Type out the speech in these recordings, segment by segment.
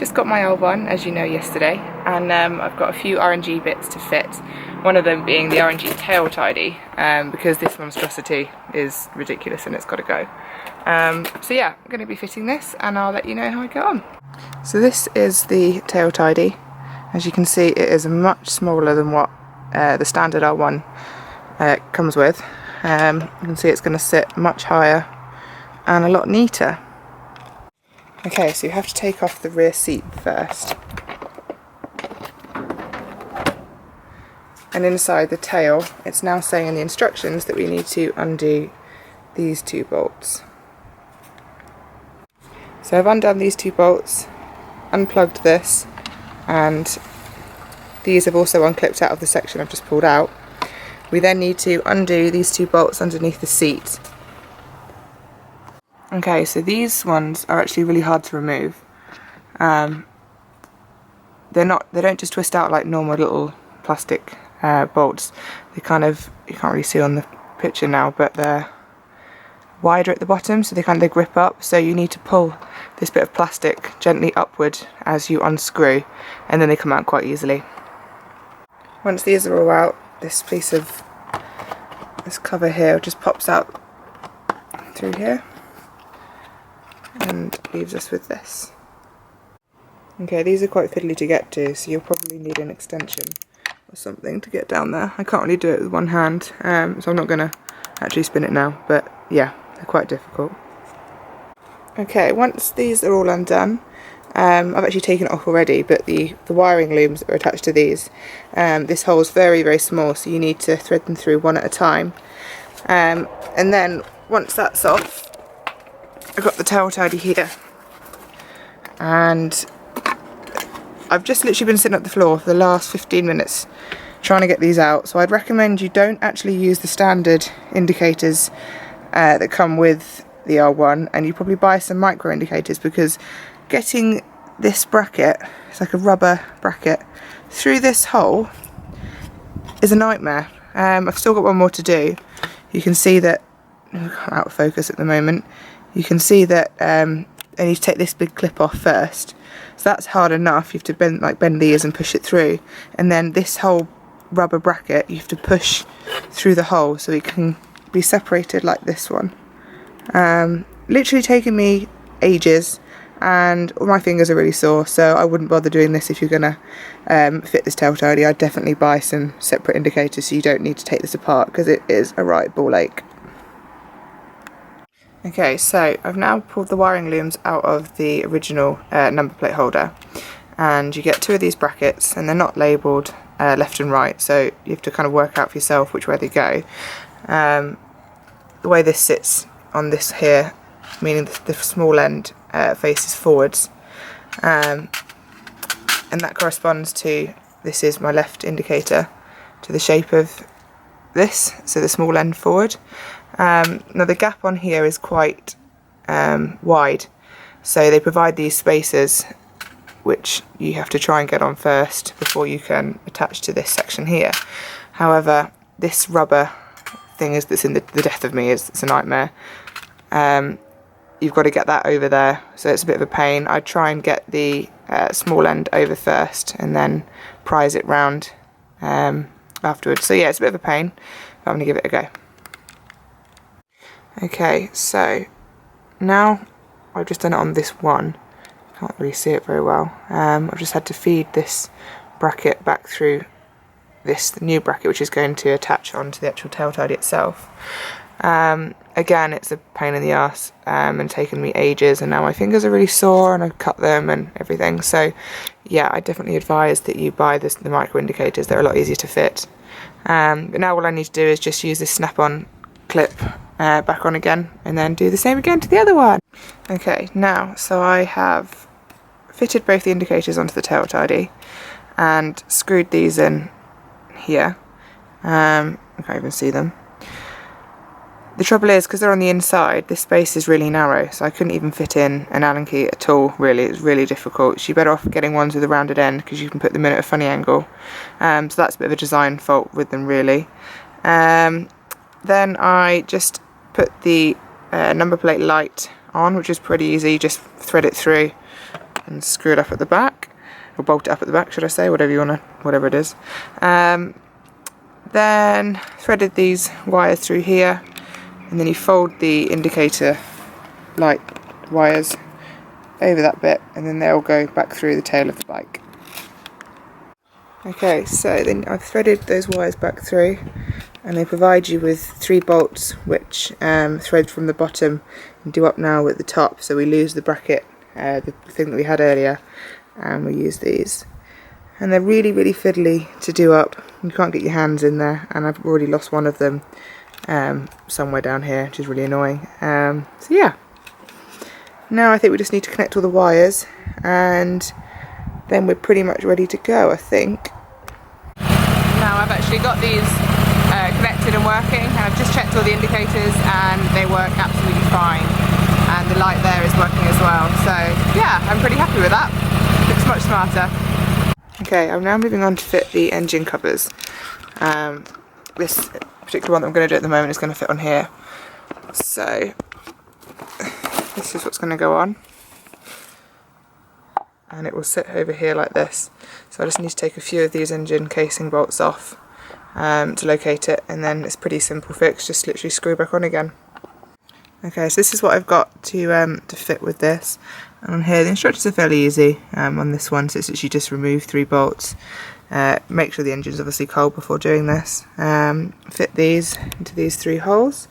just got my L1, as you know, yesterday, and I've got a few RNG bits to fit. One of them being the RNG tail tidy, because this monstrosity is ridiculous and it's got to go. So yeah, I'm going to be fitting this and I'll let you know how I go on. So this is the tail tidy. As you can see, it is much smaller than what the standard R1 comes with. You can see it's going to sit much higher and a lot neater. Okay, so you have to take off the rear seat first. And inside the tail, it's now saying in the instructions that we need to undo these 2 bolts. So I've undone these 2 bolts, unplugged this, and these have also unclipped out of the section I've just pulled out. We then need to undo these 2 bolts underneath the seat. Okay, so these ones are actually really hard to remove. They don't just twist out like normal little plastic bolts. They kind of, you can't really see on the picture now, but they're wider at the bottom, so they grip up. So you need to pull this bit of plastic gently upward as you unscrew, and then they come out quite easily. Once these are all out, this piece of this cover here just pops out through here and leaves us with this. Okay, these are quite fiddly to get to, so you'll probably need an extension or something to get down there. I can't really do it with one hand, so I'm not going to actually spin it now, but yeah, they're quite difficult. Okay, once these are all undone, I've actually taken it off already, but the wiring looms that are attached to these, this hole is very, very small, so you need to thread them through one at a time. And then once that's off, I've got the tail tidy here, and I've just literally been sitting at the floor for the last 15 minutes trying to get these out. So I'd recommend you don't actually use the standard indicators that come with the R1, and you probably buy some micro indicators, because getting this bracket, it's like a rubber bracket, through this hole is a nightmare. I've still got one more to do. You can see that, out of focus at the moment, you can see that I need to take this big clip off first. So that's hard enough. You have to bend the ears and push it through, and then this whole rubber bracket you have to push through the hole so it can be separated like this one. Literally taken me ages, and all my fingers are really sore, so I wouldn't bother doing this if you're gonna fit this tail tidy. I'd definitely buy some separate indicators so you don't need to take this apart, because it is a right ball ache. Okay, so I've now pulled the wiring looms out of the original number plate holder, and you get 2 of these brackets, and they're not labelled left and right, so you have to kind of work out for yourself which way they go. The way this sits on this here, meaning the small end faces forwards, and that corresponds to, this is my left indicator, to the shape of this, so the small end forward. Now the gap on here is quite wide, so they provide these spacers which you have to try and get on first before you can attach to this section here. However, this rubber thing that's in the death of me, it's a nightmare. You've got to get that over there, so it's a bit of a pain. I try and get the small end over first and then prise it round afterwards. So yeah, it's a bit of a pain, but I'm going to give it a go. Okay, so now I've just done it on this one. Can't really see it very well. I've just had to feed this bracket back through the new bracket, which is going to attach onto the actual tail tidy itself. Again, it's a pain in the ass and taken me ages, and now my fingers are really sore and I've cut them and everything. So yeah, I definitely advise that you buy the micro indicators. They're a lot easier to fit. But now all I need to do is just use this snap-on clip back on again, and then do the same again to the other one. Okay, now, so I have fitted both the indicators onto the tail tidy and screwed these in here. I can't even see them. The trouble is, because they're on the inside, this space is really narrow, so I couldn't even fit in an Allen key at all, really. It's really difficult. So you're better off getting ones with a rounded end, because you can put them in at a funny angle. So that's a bit of a design fault with them, really. Then I just put the number plate light on, which is pretty easy. Just thread it through and screw it up at the back, or bolt it up at the back, should I say, whatever it is. Then threaded these wires through here, and then you fold the indicator light wires over that bit, and then they'll go back through the tail of the bike. Okay, so then I've threaded those wires back through, and they provide you with 3 bolts which thread from the bottom and do up now at the top, so we lose the bracket, the thing that we had earlier, and we use these. And they're really, really fiddly to do up. You can't get your hands in there, and I've already lost one of them somewhere down here, which is really annoying. So yeah, now I think we just need to connect all the wires, and then we're pretty much ready to go, I think. Now I've actually got these connected and working, and I've just checked all the indicators and they work absolutely fine, and the light there is working as well, so yeah, I'm pretty happy with that. Looks much smarter. Okay, I'm now moving on to fit the engine covers. This particular one that I'm going to do at the moment is going to fit on here, so this is what's going to go on, and it will sit over here like this. So I just need to take a few of these engine casing bolts off to locate it, and then it's a pretty simple fix, just literally screw back on again. Okay, so this is what I've got to fit with this. And on here the instructions are fairly easy on this one, so it's literally just remove 3 bolts. Make sure the engine's obviously cold before doing this. Fit these into these 3 holes.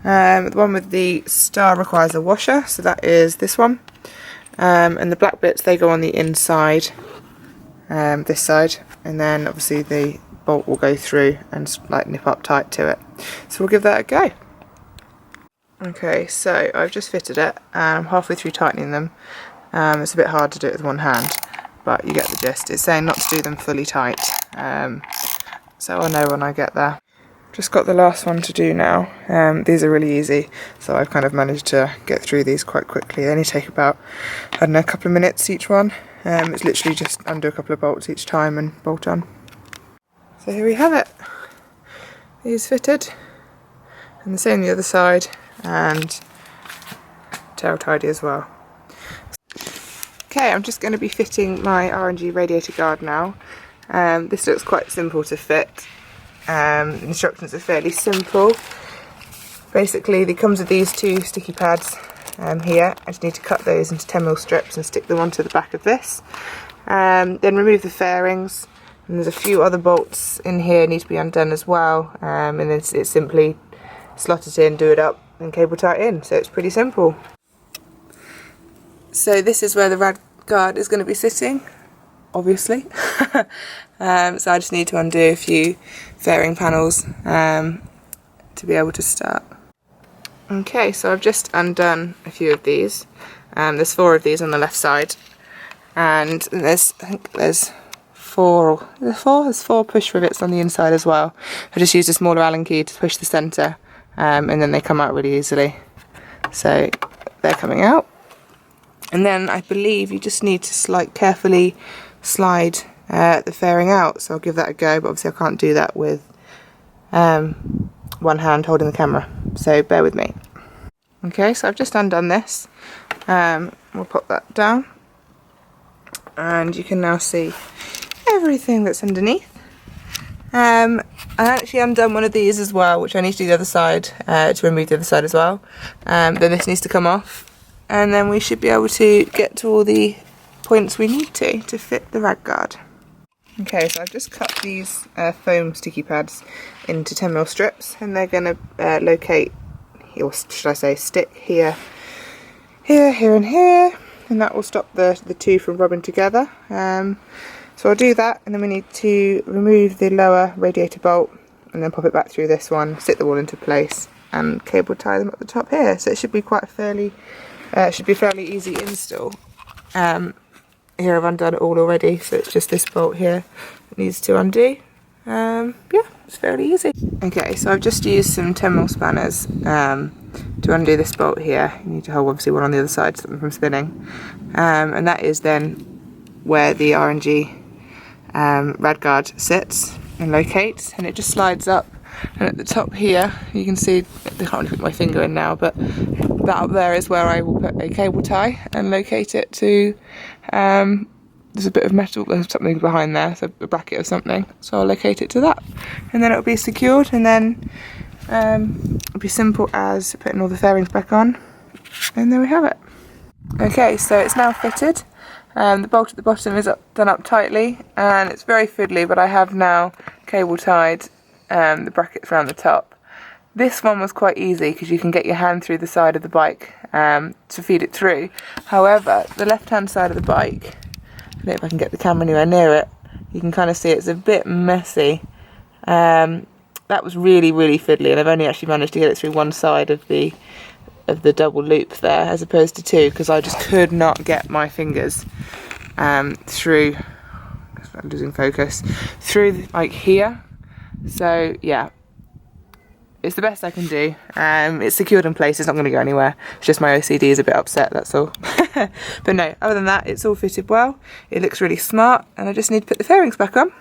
The one with the star requires a washer, so that is this one. And the black bits, they go on the inside, this side, and then obviously the bolt will go through and like nip up tight to it. So we'll give that a go. Okay, so I've just fitted it, and I'm halfway through tightening them. It's a bit hard to do it with one hand, but you get the gist. It's saying not to do them fully tight, so I'll know when I get there. Just got the last one to do now. These are really easy, so I've kind of managed to get through these quite quickly. They only take about, I don't know, a couple of minutes each one. It's literally just undo a couple of bolts each time and bolt on. So here we have it. These fitted, and the same the other side, and tail tidy as well. Okay, I'm just going to be fitting my RNG radiator guard now. This looks quite simple to fit. The instructions are fairly simple. Basically, it comes with these 2 sticky pads here. I just need to cut those into 10mm strips and stick them onto the back of this. Then remove the fairings, and there's a few other bolts in here need to be undone as well. And then it's simply slot it in, do it up, and cable tie it in. So it's pretty simple. So this is where the rad guard is going to be sitting, obviously. So I just need to undo a few fairing panels to be able to start. Okay, so I've just undone a few of these. There's 4 of these on the left side, and I think there's 4. There's 4 push rivets on the inside as well. I just used a smaller Allen key to push the centre, and then they come out really easily. So they're coming out. And then I believe you just need to carefully slide the fairing out. So I'll give that a go, but obviously I can't do that with one hand holding the camera. So bear with me. Okay, so I've just undone this. We'll pop that down, and you can now see everything that's underneath. I actually undone one of these as well, which I need to do the other side to remove the other side as well. Then this needs to come off, and then we should be able to get to all the points we need to fit the rad guard. Okay, so I've just cut these foam sticky pads into 10mm strips, and they're going to locate, or should I say stick here, here, here and here, and that will stop the 2 from rubbing together. So I'll do that, and then we need to remove the lower radiator bolt and then pop it back through this one, stick them all into place, and cable tie them at the top here. So it should be quite a fairly easy install. Here I've undone it all already, so it's just this bolt here that needs to undo. Yeah, it's fairly easy. Okay, so I've just used some 10mm spanners to undo this bolt here. You need to hold obviously one on the other side to stop them from spinning. And that is then where the RNG rad guard sits and locates, and it just slides up And at the top here, you can see, I can't really put my finger in now, but that up there is where I will put a cable tie and locate it to, there's a bit of metal, there's something behind there, so a bracket or something, so I'll locate it to that. And then it'll be secured, and then it'll be simple as putting all the fairings back on, and there we have it. Okay, so it's now fitted. The bolt at the bottom is done up tightly, and it's very fiddly, but I have now cable tied the brackets around the top. This one was quite easy because you can get your hand through the side of the bike to feed it through. However, the left hand side of the bike, I don't know if I can get the camera anywhere near it, you can kind of see it's a bit messy. That was really, really fiddly, and I've only actually managed to get it through one side of the double loop there, as opposed to two, because I just could not get my fingers through, I'm losing focus, through like here. So yeah, it's the best I can do. It's secured in place, it's not going to go anywhere. It's just my OCD is a bit upset, that's all. But no, other than that, it's all fitted well. It looks really smart, and I just need to put the fairings back on.